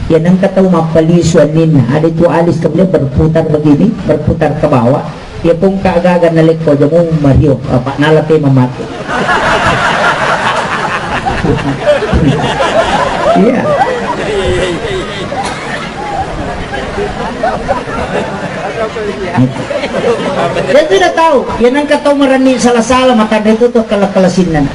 Ya nang kataw mapalisuanin na. Ada itu alis kemudian berputar begini, berputar ke bawah. Ya pun kaagagan nalik ko jamu Mario, Pak nalate mamati. Iya. Dia tidak tahu. Ya nang kataw marani salah-salah maka itu tuh kelasinan.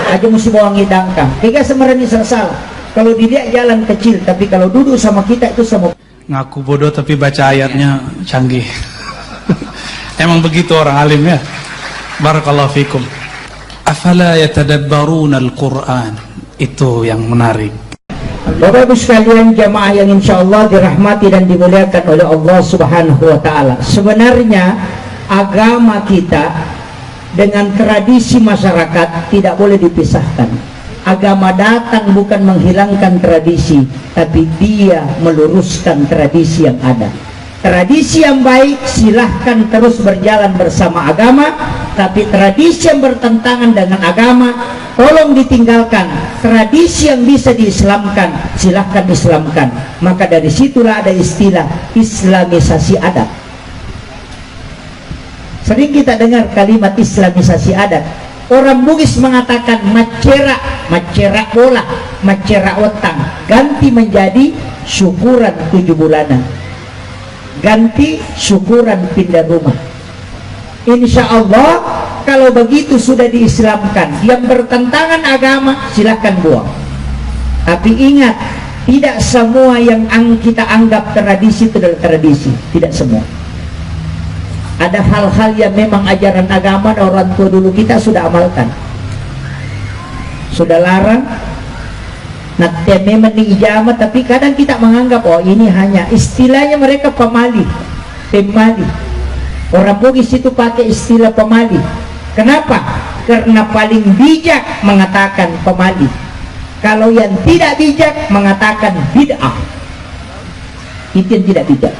Aja mesti bawang hidangkan. Tiga semarani salah-salah. Kalau dia jalan kecil, tapi kalau duduk sama kita itu sama. Ngaku bodoh tapi baca ayatnya canggih. Emang begitu orang alim ya. Barakallahu fikum. Afala yatadabbaruna al-Quran. Itu yang menarik. Bapak Ibu sekalian jamaah yang insya Allah dirahmati dan dimuliakan oleh Allah Subhanahu wa Ta'ala. Sebenarnya agama kita dengan tradisi masyarakat tidak boleh dipisahkan. Agama datang bukan menghilangkan tradisi, tapi dia meluruskan tradisi yang ada. Tradisi yang baik silahkan terus berjalan bersama agama, tapi tradisi yang bertentangan dengan agama tolong ditinggalkan. Tradisi yang bisa diislamkan silahkan islamkan. Maka dari situlah ada istilah islamisasi adat. Sering kita dengar kalimat islamisasi adat. Orang Bugis mengatakan macera bola, macera otang, ganti menjadi syukuran 7 bulanan, ganti syukuran pindah rumah. Insya Allah kalau begitu sudah diislamkan, yang bertentangan agama silahkan buang. Tapi ingat, tidak semua yang kita anggap tradisi itu adalah tradisi, tidak semua. Ada hal-hal yang memang ajaran agama dan orang tua dulu kita sudah amalkan, sudah larang. Nah, memang diijamah, tapi kadang kita menganggap oh ini hanya istilahnya mereka pemali. Orang Bugis itu pakai istilah pemali. Kenapa? Karena paling bijak mengatakan pemali. Kalau yang tidak bijak mengatakan bid'ah. Itu yang tidak bijak.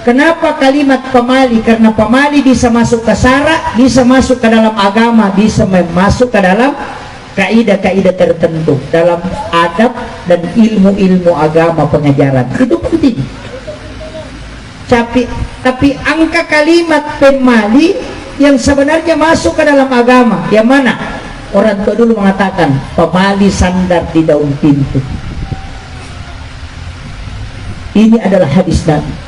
Kenapa kalimat pemali? Karena pemali bisa masuk ke syarak, bisa masuk ke dalam agama, bisa masuk ke dalam kaidah-kaidah tertentu dalam adab dan ilmu-ilmu agama pengajaran. Itu penting. Tapi angka kalimat pemali yang sebenarnya masuk ke dalam agama, yang mana? Orang tua dulu mengatakan pemali sandar di daun pintu. Ini adalah hadis Nabi.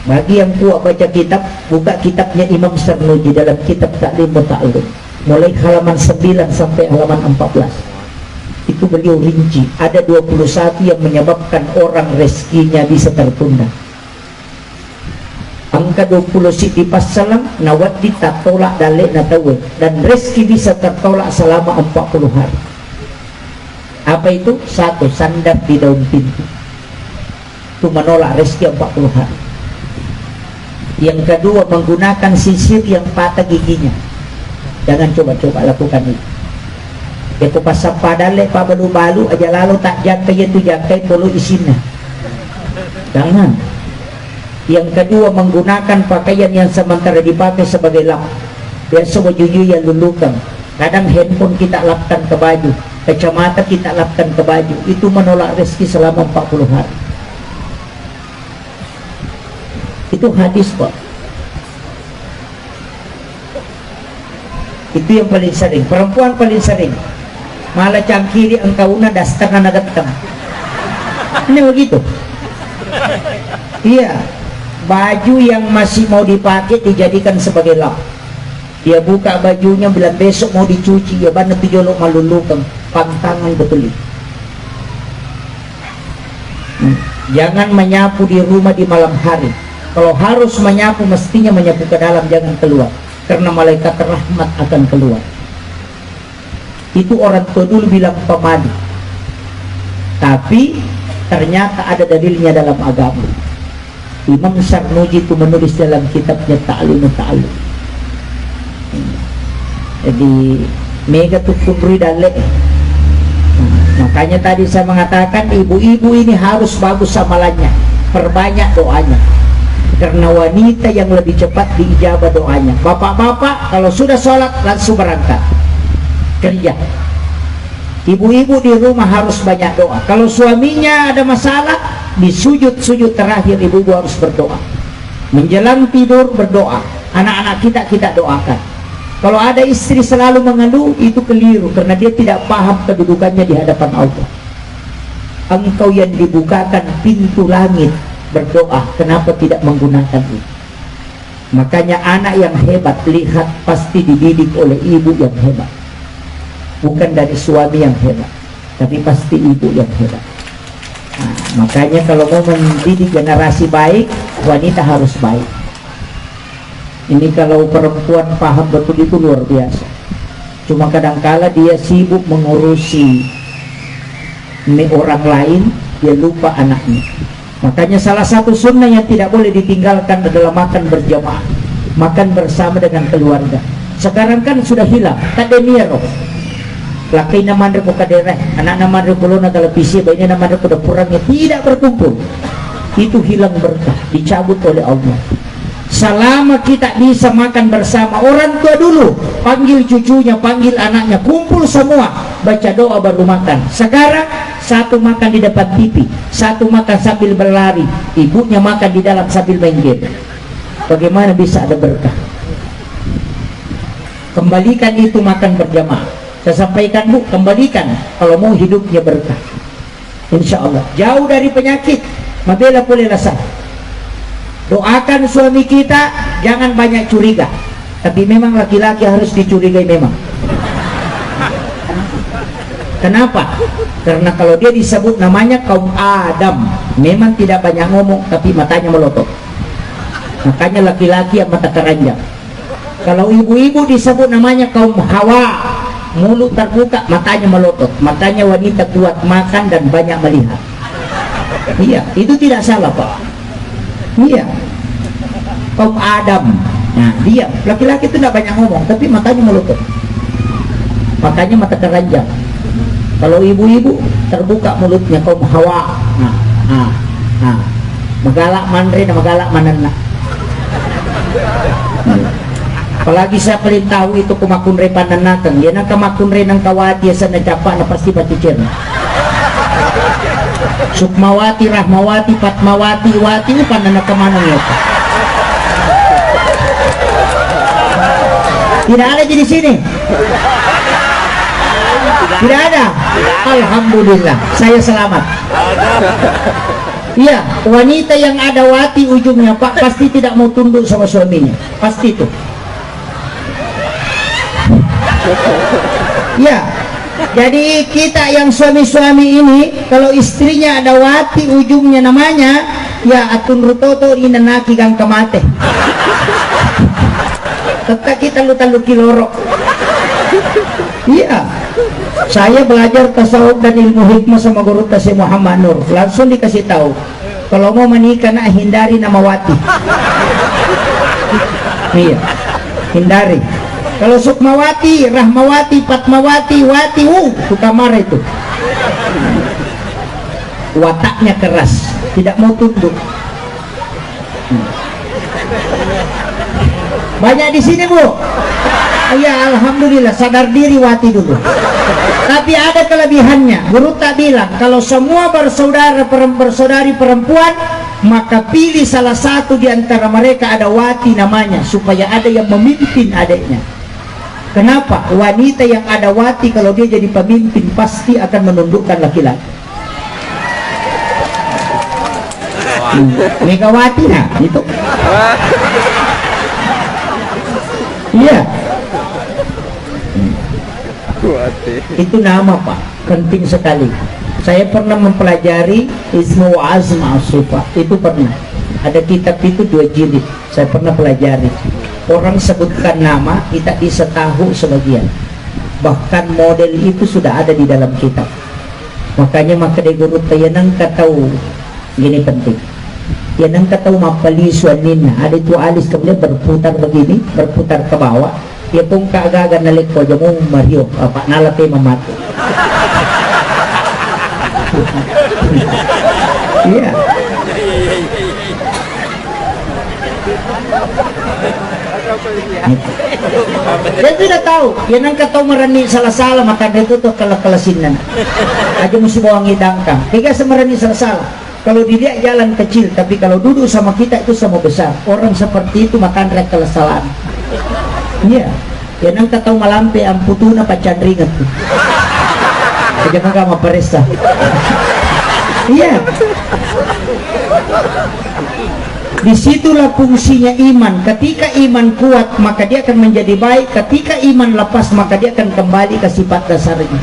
Bagi yang tua baca kitab, buka kitabnya Imam Sarnuji dalam kitab Ta'lim wa Ta'allum, mulai halaman 9 sampai halaman 14. Itu beliau rinci, ada 21 yang menyebabkan orang rezekinya bisa tertunda. Angka 20 Siti Passalam nawat ditatolak dalek natawe, dan rezeki bisa tertolak selama 40 hari. Apa itu? Satu, sandar di daun pintu, itu menolak rezeki 40 hari. Yang kedua, menggunakan sisir yang patah giginya. Jangan coba-coba lakukan itu. Ya ku pasang padale pa balu-balu aja lalu tak jakai itu jakai bolu isinya. Jangan. Yang kedua, menggunakan pakaian yang sementara dipakai sebagai lap. Biasa baju yang lulukan. Kadang handphone kita lapkan ke baju, kacamata kita lapkan ke baju. Itu menolak rezeki selama 40 hari. Itu hadis Pak. Itu yang paling sering. Perempuan paling sering malah cangkiri engkauna dastar nanagatang. Ini begitu. Iya, baju yang masih mau dipakai dijadikan sebagai lap. Dia buka bajunya, bilang besok mau dicuci, ya bana tujolok malulukan pantangan betul. Jangan menyapu di rumah di malam hari. Kalau harus menyapu, mestinya menyapu ke dalam, jangan keluar, karena malaikat rahmat akan keluar. Itu orang tua dulu bilang pemali, tapi ternyata ada dalilnya dalam agama. Imam Sarnuji itu menulis dalam kitabnya Ta'lim wa Ta'allum. Jadi mega tukun dalek. Makanya tadi saya mengatakan ibu-ibu ini harus bagus amalannya, perbanyak doanya. Karena wanita yang lebih cepat diijabah doanya. Bapak-bapak kalau sudah sholat langsung berangkat kerja. Ibu-ibu di rumah harus banyak doa. Kalau suaminya ada masalah, di sujud-sujud terakhir ibu-ibu harus berdoa. Menjelang tidur berdoa. Anak-anak kita doakan. Kalau ada istri selalu mengeluh, itu keliru karena dia tidak paham kedudukannya di hadapan Allah. Engkau yang dibukakan pintu langit berdoa, kenapa tidak menggunakan itu? Makanya anak yang hebat, lihat, pasti dididik oleh ibu yang hebat. Bukan dari suami yang hebat, tapi pasti ibu yang hebat. Nah, makanya kalau mau mendidik generasi baik, wanita harus baik. Ini kalau perempuan paham betul itu luar biasa. Cuma kadangkala dia sibuk mengurusi orang lain, dia lupa anaknya. Makanya salah satu sunnah yang tidak boleh ditinggalkan adalah makan berjamaah, makan bersama dengan keluarga. Sekarang kan sudah hilang, tak ada miro. Lakai nama mereka kadereh, anak nama mereka belum ada televisi, bayinya nama mereka udah kurangnya tidak berkumpul. Itu hilang berkah, dicabut oleh Allah. Selama kita bisa makan bersama, orang tua dulu panggil cucunya, panggil anaknya, kumpul semua, baca doa baru makan. Sekarang satu makan di depan TV, satu makan sambil berlari, ibunya makan di dalam sambil main game. Bagaimana bisa ada berkah? Kembalikan itu makan berjamaah. Saya sampaikan Bu, kembalikan kalau mau hidupnya berkah. Insya Allah jauh dari penyakit. Mabela boleh rasa. Doakan suami kita jangan banyak curiga. Tapi memang laki-laki harus dicurigai memang. Kenapa? Karena kalau dia disebut namanya kaum Adam, memang tidak banyak ngomong tapi matanya melotot. Makanya laki-laki yang mata keranjang. Kalau ibu-ibu disebut namanya kaum Hawa, mulut terbuka, matanya melotot. Makanya wanita kuat makan dan banyak melihat. Iya, itu tidak salah Pak. Iya, kaum Adam. Nah, dia laki-laki itu tidak banyak ngomong, tapi matanya melotot. Makanya mata keranjang. Kalau ibu-ibu terbuka mulutnya, kaum Hawa. Megalak manre, megalak manana. Apalagi saya paling tahu itu kumakunre pananakan. Dia nang kamakunre nang kawati sana capak na pasti paticer. Sukmawati, Rahmawati, Patmawati, Wati ini panana kemana nih? Tidak ada di sini. Tidak ada. Alhamdulillah, saya selamat. Iya, wanita yang ada wati ujungnya Pak pasti tidak mau tunduk sama suaminya. Pasti itu. Ya, jadi kita yang suami-suami ini kalau istrinya ada wati ujungnya namanya ya atun rutoto inanaki kang kamate. Tetap kita lu kiloro. Iya, saya belajar tasawuf dan ilmu hikmah sama guru Tasya Muhammad Nur. Langsung dikasih tahu kalau mau menikah nak hindari nama wati. Iya, hindari. Kalau Sukmawati, Rahmawati, Patmawati, Wati, itu kamar itu. Wataknya keras, tidak mau tunduk. Banyak di sini Bu. Ya alhamdulillah sadar diri Wati dulu. Tapi ada kelebihannya. Guru tak bilang kalau semua bersaudari perempuan, maka pilih salah satu di antara mereka ada Wati namanya supaya ada yang memimpin adiknya. Kenapa? Wanita yang ada wati kalau dia jadi pemimpin pasti akan menundukkan laki-laki. Megawati nah itu. Iya. Itu nama Pak, penting sekali. Saya pernah mempelajari Ismu Azm As-Sufa, itu pernah. Ada kitab itu 2 jilid, saya pernah pelajari. Orang sebutkan nama, kita bisa tahu sebagian. Bahkan model itu sudah ada di dalam kitab. Makanya maka de guru tayanang katau gini penting. Yanang katau mapali suanina. Ada itu alis kemudian berputar begini, berputar ke bawah. Dia pun kagagan nalik ko jamu Mario, apa nalate mamati. Iya. Dia sudah tahu, ya nang kata merani salah-salah maka dia itu tuh kelesinan. Aja mesti bawa ngidangkang. Tiga semerani salah-salah. Kalau dilihat jalan kecil, tapi kalau duduk sama kita itu sama besar. Orang seperti itu makan rek kesalahan. Iya. Ya nang kata malampe amputuna pacan ringat tuh. Jangan kamu peresa. Iya. Disitulah fungsinya iman. Ketika iman kuat maka dia akan menjadi baik. Ketika iman lepas maka dia akan kembali ke sifat dasarnya.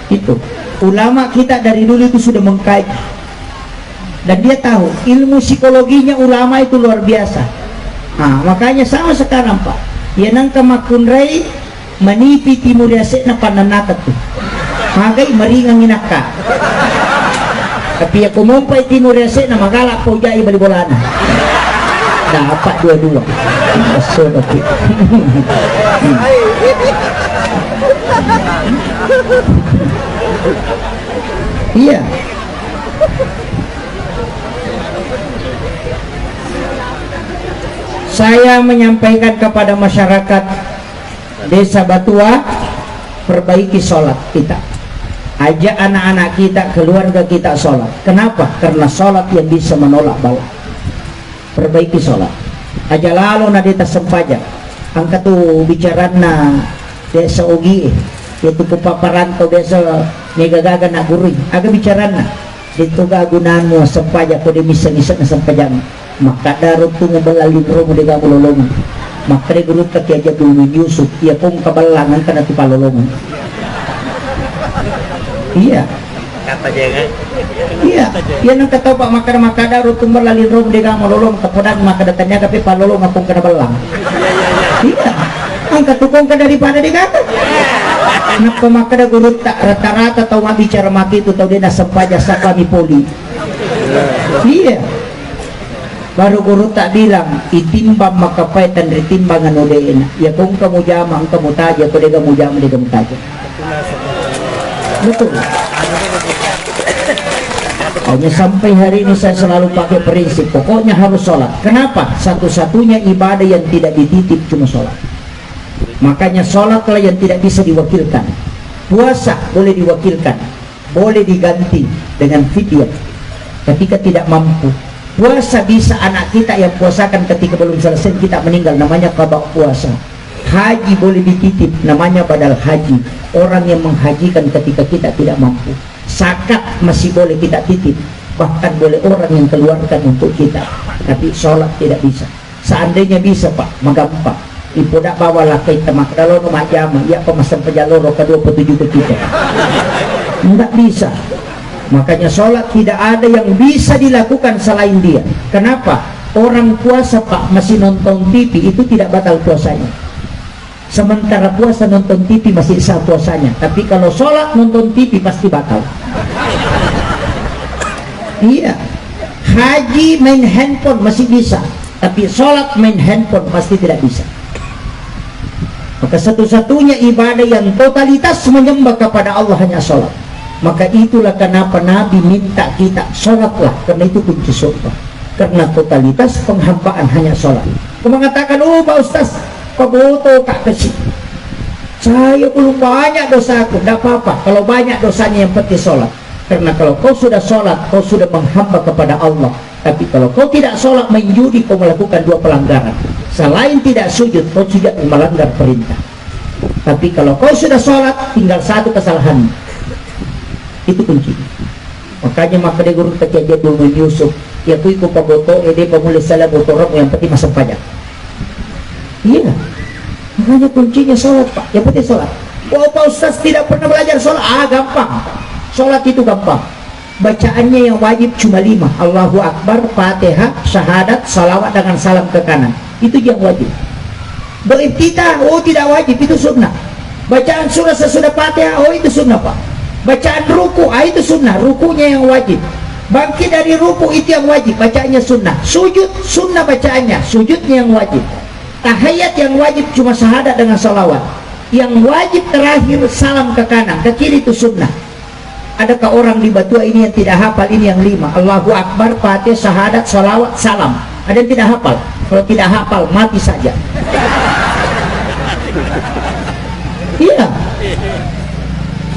Itu ulama kita dari dulu itu sudah mengkaji dan dia tahu ilmu psikologinya ulama itu luar biasa. Nah, makanya sama sekarang Pak. Ya nang kamakunrai manipi timur yasek na pananakat tuh. Magai maringang inaka. Tapi ya kumumpai timur yasek na magalak po jai bali bolana. Dapat dua-dua. Asal oke. Iya. Saya menyampaikan kepada masyarakat Desa Batua, perbaiki sholat kita. Ajak anak-anak kita, keluarga kita sholat. Kenapa? Karena sholat yang bisa menolak bala. Perbaiki sholat. Aja lalu na deta sempajak. Angkat tu bicara na desa ugi, yaitu kupaparantau desa negagaga na guring. Aga bicara na dito gagunaan mo sempajak ko di misa-misa na sempajak. Maka darot tungo balalin romo di kamu lolongan. Maka di gurut kaki aja dulu Yusuf. Ia pun kabalangan karena tipa lolongan. Iya. Kata jangan. Iya. Ia nang kata pak maka darot tungo balalin romo di kamu lolongan. Kepodan maka datanya tapi palolongan pun kena balang. Iya. Angkat tukong ka daripada dikata. Kenapa maka da gurut tak rata-rata tahu mah bicara mati itu tahu dia nasempajak sa kami poli. Iya. Baru guru tak bilang itimbang makapaitan ritimbangan udeina. Ya kung kamu jamang kamu taja, kau dega kamu jamang dega kamu taja. Betul. Hanya sampai hari ini saya selalu pakai prinsip pokoknya harus sholat. Kenapa? Satu-satunya ibadah yang tidak dititip cuma sholat. Makanya sholatlah yang tidak bisa diwakilkan. Puasa boleh diwakilkan, boleh diganti dengan fidyah ketika tidak mampu. Puasa bisa anak kita yang puasakan ketika belum selesai kita meninggal, namanya qada puasa. Haji boleh dititip, namanya badal haji. Orang yang menghajikan ketika kita tidak mampu. Zakat masih boleh kita titip, bahkan boleh orang yang keluarkan untuk kita. Tapi sholat tidak bisa. Seandainya bisa Pak, magampang. Ibu dak bawalah kita makdalo no majama, ya pemasan pejaloro kedua petuju kita. Enggak bisa. Makanya sholat tidak ada yang bisa dilakukan selain dia. Kenapa? Orang puasa Pak masih nonton TV itu tidak batal puasanya. Sementara puasa nonton TV masih sah puasanya. Tapi kalau sholat nonton TV pasti batal. Iya. Haji main handphone masih bisa. Tapi sholat main handphone pasti tidak bisa. Maka satu-satunya ibadah yang totalitas menyembah kepada Allah hanya sholat. Maka itulah kenapa Nabi minta kita sholatlah, karena itu kunci surga. Karena totalitas penghambaan hanya sholat. Kau mengatakan, oh Pak Ustaz, Pak Boto Kak Kecil, saya belum banyak dosaku. Tidak apa-apa, kalau banyak dosanya yang penting sholat. Karena kalau kau sudah sholat, kau sudah menghamba kepada Allah. Tapi kalau kau tidak sholat, menjudi, kau melakukan dua pelanggaran. Selain tidak sujud, kau sudah melanggar perintah. Tapi kalau kau sudah sholat, tinggal satu kesalahan. Itu kunci. Makanya maka dia guru kecil dulu Yusuf. Ya kui ku paboto ede pamulis salah botorok yang penting masuk pajak. Iya. Makanya kuncinya sholat Pak. Yang penting sholat. Oh Pak Ustaz tidak pernah belajar sholat. Gampang. Sholat itu gampang. Bacaannya yang wajib cuma 5. Allahu Akbar, Fatihah, syahadat, salawat dengan salam ke kanan. Itu yang wajib. Beriftitah, oh tidak wajib, itu sunnah. Bacaan surah sesudah Fatihah, oh itu sunnah Pak. Bacaan ruku, itu sunnah, rukunya yang wajib. Bangkit dari ruku itu yang wajib, bacaannya sunnah. Sujud, sunnah bacaannya, sujudnya yang wajib. Tahiyat yang wajib cuma syahadat dengan salawat. Yang wajib terakhir salam ke kanan, ke kiri itu sunnah. Adakah orang di Batua ini yang tidak hafal ini yang 5? Allahu Akbar, Fatihah, syahadat, salawat, salam. Ada yang tidak hafal? Kalau tidak hafal, mati saja. Iya.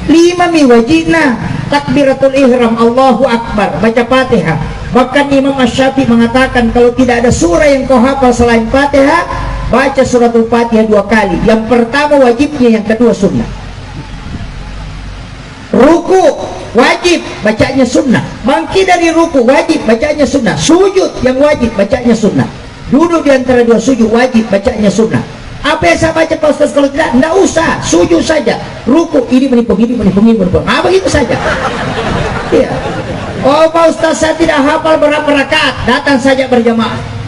5 wajibna takbiratul ihram, Allahu Akbar, baca Fatihah. Bahkan Imam Asy-Syafi'i mengatakan kalau tidak ada surah yang kau hafal selain Fatihah, baca suratul Fatihah 2 kali. Yang pertama wajibnya, yang kedua sunnah. Ruku wajib, bacanya sunnah. Bangkit dari ruku wajib, bacanya sunnah. Sujud yang wajib, bacanya sunnah. Duduk di antara 2 sujud wajib, bacanya sunnah. Apa yang saya baca Pak Ustaz? Kalau tidak, enggak usah, sujud saja. Ruku, ini menipung. Begitu saja. Iya. Oh Pak Ustaz, saya tidak hafal berapa rakaat, datang saja berjamaah.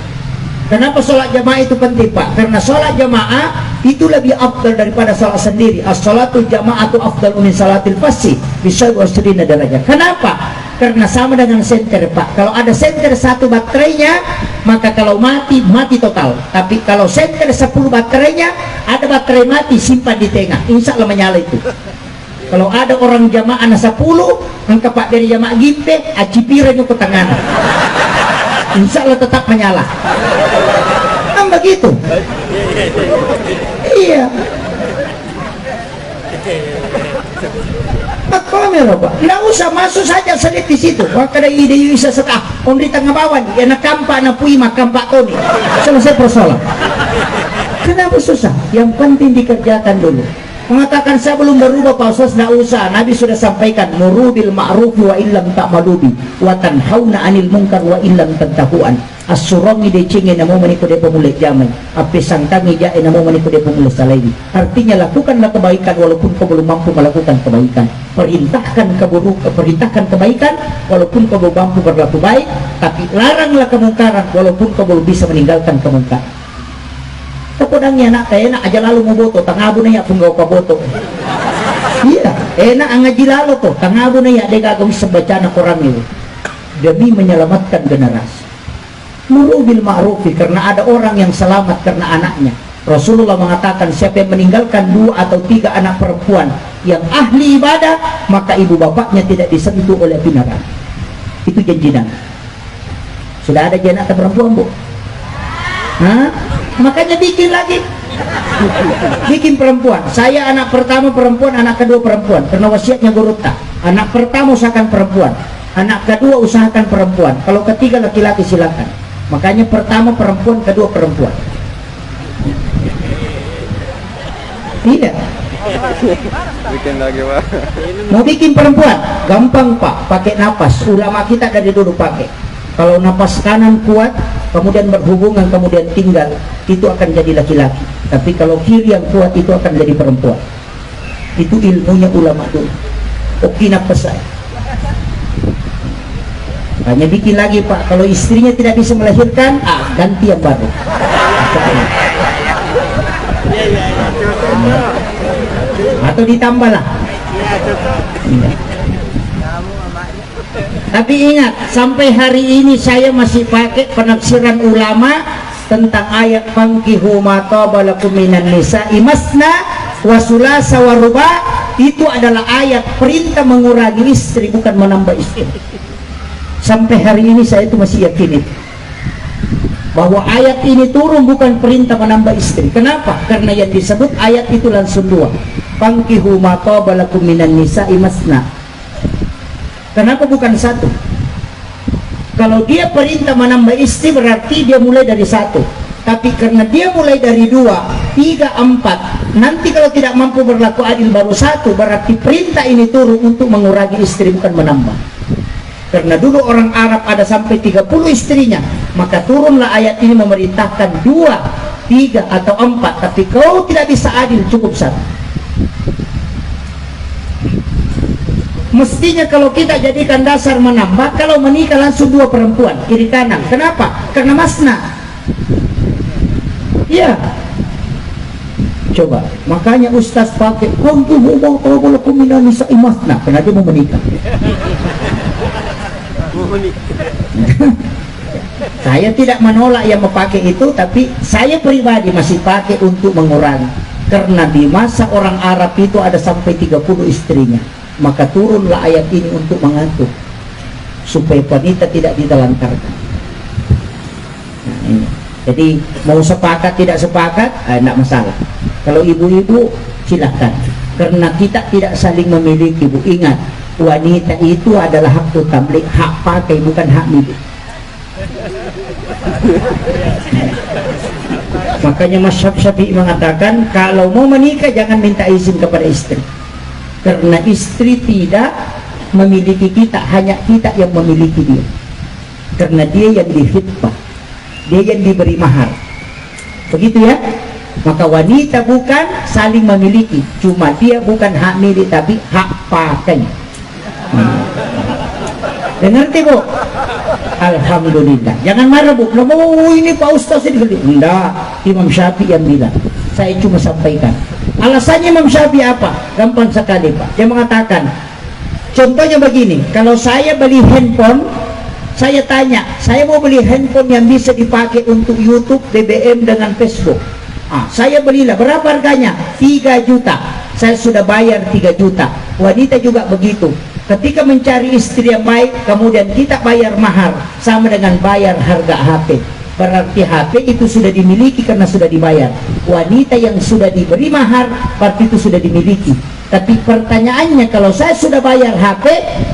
Kenapa sholat jamaah itu penting Pak? Karena sholat jamaah itu lebih afdal daripada sholat sendiri. As-sholatu jama'atu afdal min sholatil fasih bisa wasrina derajat. Kenapa? Karena sama dengan senter Pak. Kalau ada senter 1 baterainya, maka kalau mati total. Tapi kalau senter 10 baterainya, ada baterai mati simpan di tengah, insya Allah menyala itu. Kalau ada orang jamaah 10, angka Pak dari jamaah gimpe, acipiranya ke tangan, insya Allah tetap menyala. Kan begitu. Iya. Kamera Pak, nggak usah masuk saja sedikit di situ. Maka ada ide bisa setah. On di tengah bawah, ya nak kampak nak pui makam Pak Tony. Selesai persoalan. Kenapa susah? Yang penting dikerjakan dulu. Mengatakan saya belum berubah Pak Ustaz, nggak usah. Nabi sudah sampaikan, muru bil ma'ruf wa illam ta'malubi wa tanhauna 'anil munkar wa illam tantahuan. As-surangi de cinge namo maniku de pemulai jamai. Api sangtangi jae namo maniku de pemulai salai. Artinya lakukanlah kebaikan walaupun kau belum mampu melakukan kebaikan. Perintahkan kebaikan walaupun kau belum mampu berlaku baik, tapi laranglah kemungkaran walaupun kau belum bisa meninggalkan kemungkaran. Kapodangnya anak enak aja lalu mau boto, tangabu na ya punggaw ka boto. Iya, enak ang ngaji lalu tuh, tangabu na ya de gagawin sa bacana korang itu demi menyelamatkan generasi. Muru bil ma'rufi, karena ada orang yang selamat karena anaknya. Rasulullah mengatakan siapa yang meninggalkan 2 atau 3 anak perempuan yang ahli ibadah, maka ibu bapaknya tidak disentuh oleh api neraka. Itu janji Nabi. Sudah ada anak perempuan Bu? Hah? Makanya bikin lagi, bikin perempuan. Saya anak pertama perempuan, anak kedua perempuan, karena wasiatnya Gurutta. Anak pertama usahakan perempuan, anak kedua usahakan perempuan, kalau ketiga laki-laki silakan. Makanya pertama perempuan, kedua perempuan. Tidak bikin lagi Pak. mau bikin perempuan gampang Pak, pakai napas. Ulama kita dari dulu pakai. Kalau napas kanan kuat, kemudian berhubungan, kemudian tinggal, itu akan jadi laki-laki. Tapi kalau kiri yang kuat, itu akan jadi perempuan. Itu ilmunya ulama dulu. Oke, napas saya. Hanya bikin lagi Pak. Kalau istrinya tidak bisa melahirkan, ganti yang baru. Atau ditambahlah. Tapi ingat, sampai hari ini saya masih pakai penafsiran ulama tentang ayat fankihu ma taba lakum minan nisa'i masna wa sulasa wa ruba'. Itu adalah ayat perintah mengurangi istri, bukan menambah istri. Sampai hari ini saya itu masih yakin itu, bahwa ayat ini turun bukan perintah menambah istri. Kenapa? Karena yang disebut ayat itu langsung 2. Fankihu ma taba lakum minan nisa'i masna. Kenapa bukan 1? Kalau dia perintah menambah istri berarti dia mulai dari 1. Tapi karena dia mulai dari 2, 3, 4, nanti kalau tidak mampu berlaku adil baru 1, berarti perintah ini turun untuk mengurangi istri, bukan menambah. Karena dulu orang Arab ada sampai 30 istrinya, maka turunlah ayat ini memerintahkan 2, 3 atau 4. Tapi kalau tidak bisa adil, cukup 1. Mestinya kalau kita jadikan dasar menambah, kalau menikah langsung 2 perempuan, kiri kanan. Kenapa? Karena masna. Iya. Coba, makanya Ustaz pakai masna, karena dia mau menikah. Saya tidak menolak yang memakai itu, tapi saya pribadi masih pakai untuk mengurangi. Karena di masa orang Arab itu ada sampai 30 istrinya. Maka turunlah ayat ini untuk mengatur supaya wanita tidak ditelantarkan. Nah, ini. Jadi mau sepakat tidak sepakat, tidak masalah. Kalau ibu-ibu silakan, karena kita tidak saling memiliki. Bu, ingat, wanita itu adalah hak tamlik, hak pakai, bukan hak milik. Makanya mazhab Syafi'i mengatakan kalau mau menikah jangan minta izin kepada istri, karena istri tidak memiliki kita, hanya kita yang memiliki dia, karena dia yang dihitbah, dia yang diberi mahar. Begitu ya. Maka wanita bukan saling memiliki, cuma dia bukan hak milik tapi hak pakai. Ngerti Bu? Alhamdulillah. Jangan marah Bu. Oh ini Pak Ustaz ini. Enggak, Imam Syafi'i yang bilang. Saya cuma sampaikan. Alasannya Imam Syafi'i apa? Gampang sekali Pak. Dia mengatakan, contohnya begini, kalau saya beli handphone, saya tanya, saya mau beli handphone yang bisa dipakai untuk YouTube, BBM dengan Facebook. Saya belilah, berapa harganya? 3 juta. Saya sudah bayar 3 juta. Wanita juga begitu. Ketika mencari istri yang baik, kemudian kita bayar mahar, sama dengan bayar harga HP. Berarti HP itu sudah dimiliki karena sudah dibayar. Wanita yang sudah diberi mahar, berarti itu sudah dimiliki. Tapi pertanyaannya, kalau saya sudah bayar HP,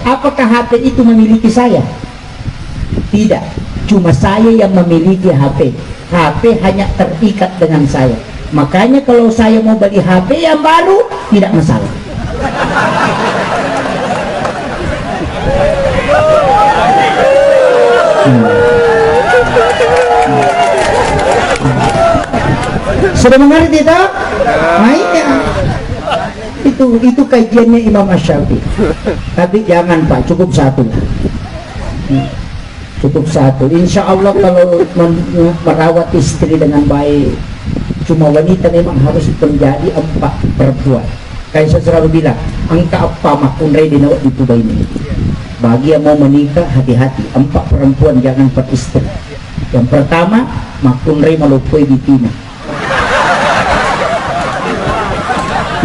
apakah HP itu memiliki saya? Tidak, cuma saya yang memiliki HP. HP hanya terikat dengan saya. Makanya kalau saya mau beli HP yang baru, tidak masalah. Sudah mengerti tak? Iya. Itu kajiannya Imam Asy-Syafi'i. Tapi jangan Pak, cukup satu. Cukup satu. Insya Allah kalau merawat istri dengan baik, cuma wanita memang harus menjadi 4 perempuan. Kayak saya selalu bilang, angka apa makunrai di nawat itu ini. Bagi yang mau menikah, hati-hati. 4 perempuan, jangan 4 istri. Yang pertama, makunrai melupai bitina.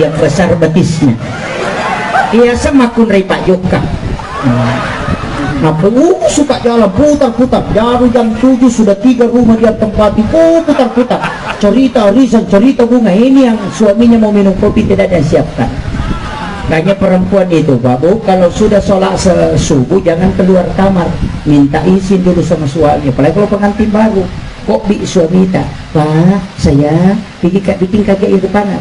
Yang besar betisnya. Iya sama makunrai Pak Joka. Nah, suka jalan putar-putar. Dari jam 7 sudah 3 rumah dia tempati, putar-putar. Cerita risan, cerita bunga. Ini yang suaminya mau minum kopi tidak ada siapkan. Kayaknya perempuan itu Pak Bu, kalau sudah sholat subuh jangan keluar kamar, minta izin dulu sama suami. Apalagi kalau pengantin baru, kok bi suami tak, Pak saya bikin kakek itu panas.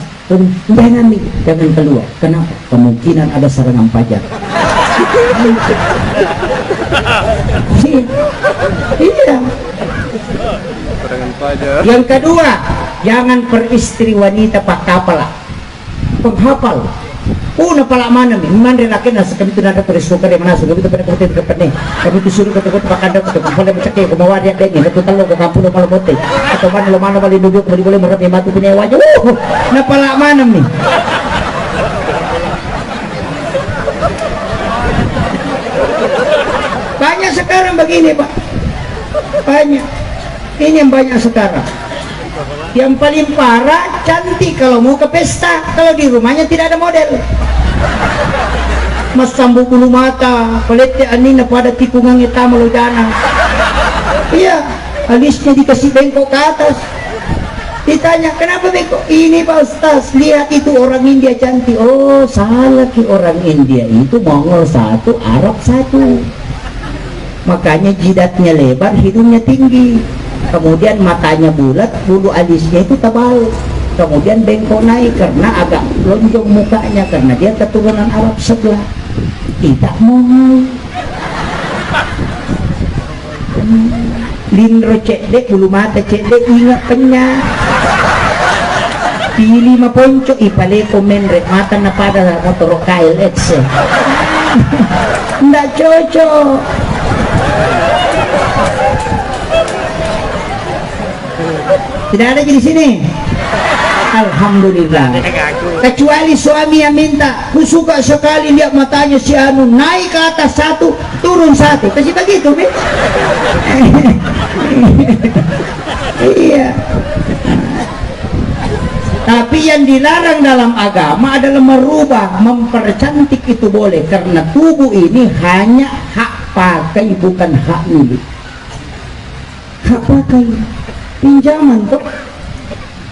Jangan nih, jangan keluar. Kenapa? Kemungkinan ada serangan fajar. Iya. Yang kedua, jangan peristri wanita pak kapal, penghafal. Napala mana nih? Mana laki nasa kami tu nada perisuka di mana? Kami tu pada kami tu nih. Kami tu suruh kata kata pakai anda tu kami macam ke bawa dia deh. Kami tahu ke kampung napala bote. Atau mana balik duduk kami boleh merat yang mati punya wajah. Napala mana nih? Banyak sekarang begini Pak. Banyak. Ini yang banyak sekarang. Yang paling parah cantik kalau mau ke pesta, kalau di rumahnya tidak ada model. Mas sambu bulu mata, pelete anina pada tikungan hitam meludana. Iya, alisnya dikasih bengkok ke atas. Ditanya, kenapa bengkok? Ini Pak Ustaz, lihat itu orang India cantik. Oh, salah ki, orang India itu Mongol satu, Arab satu. Makanya jidatnya lebar, hidungnya tinggi. Kemudian matanya bulat, bulu alisnya itu tebal. Kemudian bengkok naik karena agak lonjong mukanya, karena dia keturunan Arab sebelah. Kita Mongol. Lindro cedek, bulu mata cedek, ingat penyak. Pilih maponco, ipale komenrek mata na pada motor kail etse. Nggak cocok. Tidak ada di sini. Alhamdulillah. Kecuali suami yang minta, ku suka sekali lihat matanya si Anu, naik ke atas satu, turun satu. Kasih begitu, Bi. Iya. Tapi yang dilarang dalam agama adalah merubah, mempercantik itu boleh, karena tubuh ini hanya hak pakai, bukan hak milik. Hak pakai. pinjaman tuh.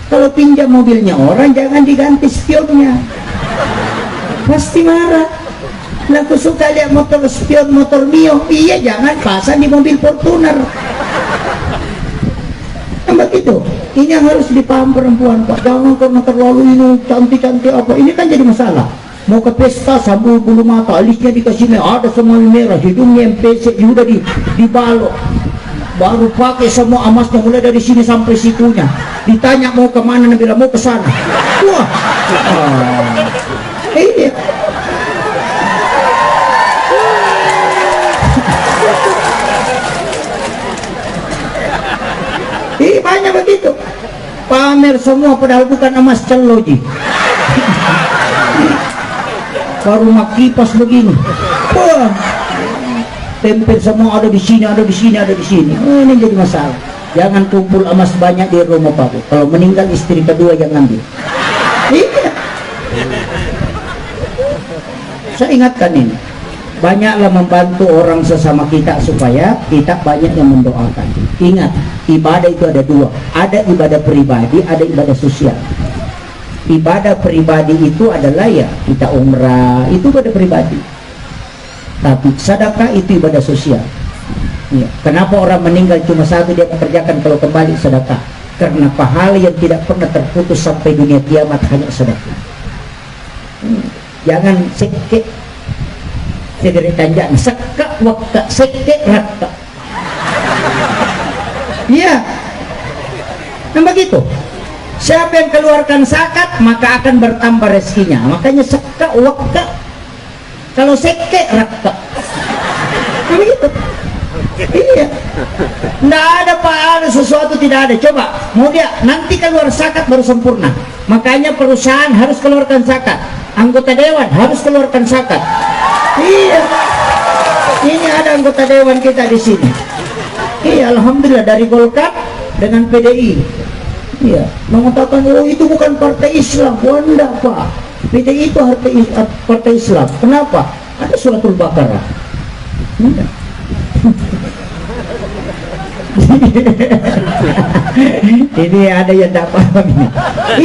Kalau pinjam mobilnya orang jangan diganti spionnya, pasti marah. Nah, aku suka lihat motor spion, motor Mio, iya jangan pasang di mobil Fortuner. Kan begitu. Ini yang harus dipaham perempuan, Pak. Jangan karena terlalu ini cantik-cantik apa, ini kan jadi masalah. Mau ke pesta sambil bulu mata, alisnya dikasih merah, ada semua merah, hidungnya MPC juga dibalok, baru pakai semua emasnya mulai dari sini sampai situnya. Ditanya mau kemana, Nabi bilang mau ke sana. Wah, iya. Ih, banyak begitu. Pamer semua padahal bukan emas celoji. Baru kipas begini. Wah, tempel semua ada di sini, ada di sini, ada di sini. Oh, ini jadi masalah. Jangan kumpul emas banyak di rumah Pak. Kalau meninggal istri kedua yang ngambil. Iya. Saya ingatkan ini. Banyaklah membantu orang sesama kita supaya kita banyak yang mendoakan. Ingat, ibadah itu ada dua. Ada ibadah pribadi, ada ibadah sosial. Ibadah pribadi itu adalah ya kita umrah, itu ibadah pribadi. Tapi sedekah itu ibadah sosial. Ya. Kenapa orang meninggal cuma satu dia mengerjakan, kalau kembali sedekah? Karena pahala yang tidak pernah terputus sampai dunia kiamat hanya sedekah. Jangan sekek sederet tanjak sekak wakka sekek rakka. Iya. Nah begitu. Siapa yang keluarkan zakat maka akan bertambah rezekinya. Makanya sekak wakka. Kalau sekek rakka. Nah begitu. Iya. Tidak ada pahala sesuatu, tidak ada. Coba mau dia nanti keluar zakat baru sempurna. Makanya perusahaan harus keluarkan zakat, anggota dewan harus keluarkan zakat. Iya. Ini ada anggota dewan kita di sini. Iya, alhamdulillah dari Golkar dengan PDI. Iya, mengatakan oh itu bukan partai Islam. Wanda Pak, PDI itu partai Islam. Kenapa? Ada suratul Baqarah. Ini ada yang tak paham ini.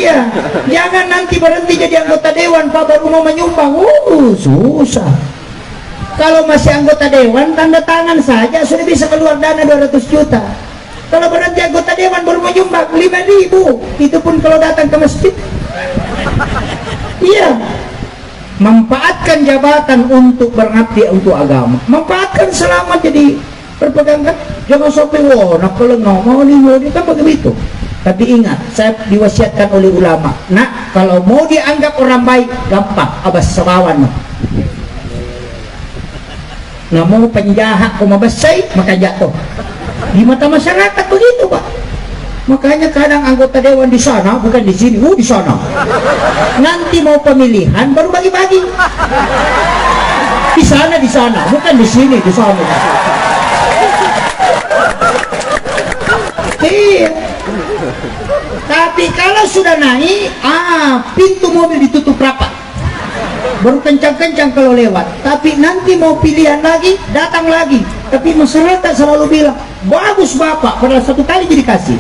Iya, jangan nanti berhenti jadi anggota dewan Pak baru mau menyumbang. Susah. Kalau masih anggota dewan tanda tangan saja sudah bisa keluar dana 200 juta. Kalau berhenti anggota dewan baru menyumbang 5.000, itu pun kalau datang ke masjid. Iya. Manfaatkan jabatan untuk berbakti untuk agama. Manfaatkan selama jadi perpegangkan. Jangan sampai wah nak kelengah mau ini kan begitu. Tapi ingat, saya diwasiatkan oleh ulama. Nah, kalau mau dianggap orang baik gampang, abas sabawan. Nah, mau penjahat kau mabasai maka jatuh. Di mata masyarakat begitu Pak. Makanya kadang anggota dewan di sana bukan di sini, di sana. Nanti mau pemilihan baru bagi-bagi. Di sana, bukan di sini, di sana. Iya. Tapi kalau sudah naik, pintu mobil ditutup rapat. Baru kencang-kencang kalau lewat. Tapi nanti mau pilihan lagi, datang lagi. Tapi masyarakat selalu bilang, bagus Bapak, padahal satu kali jadi kasih.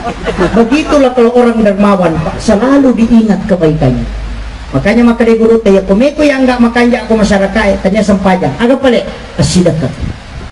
Begitulah kalau orang dermawan, Pak, selalu diingat kebaikannya. Makanya maka di guru tanya, kumeku yang enggak makan jak ke masyarakat, tanya sempajang. Agak pelik, sedekah.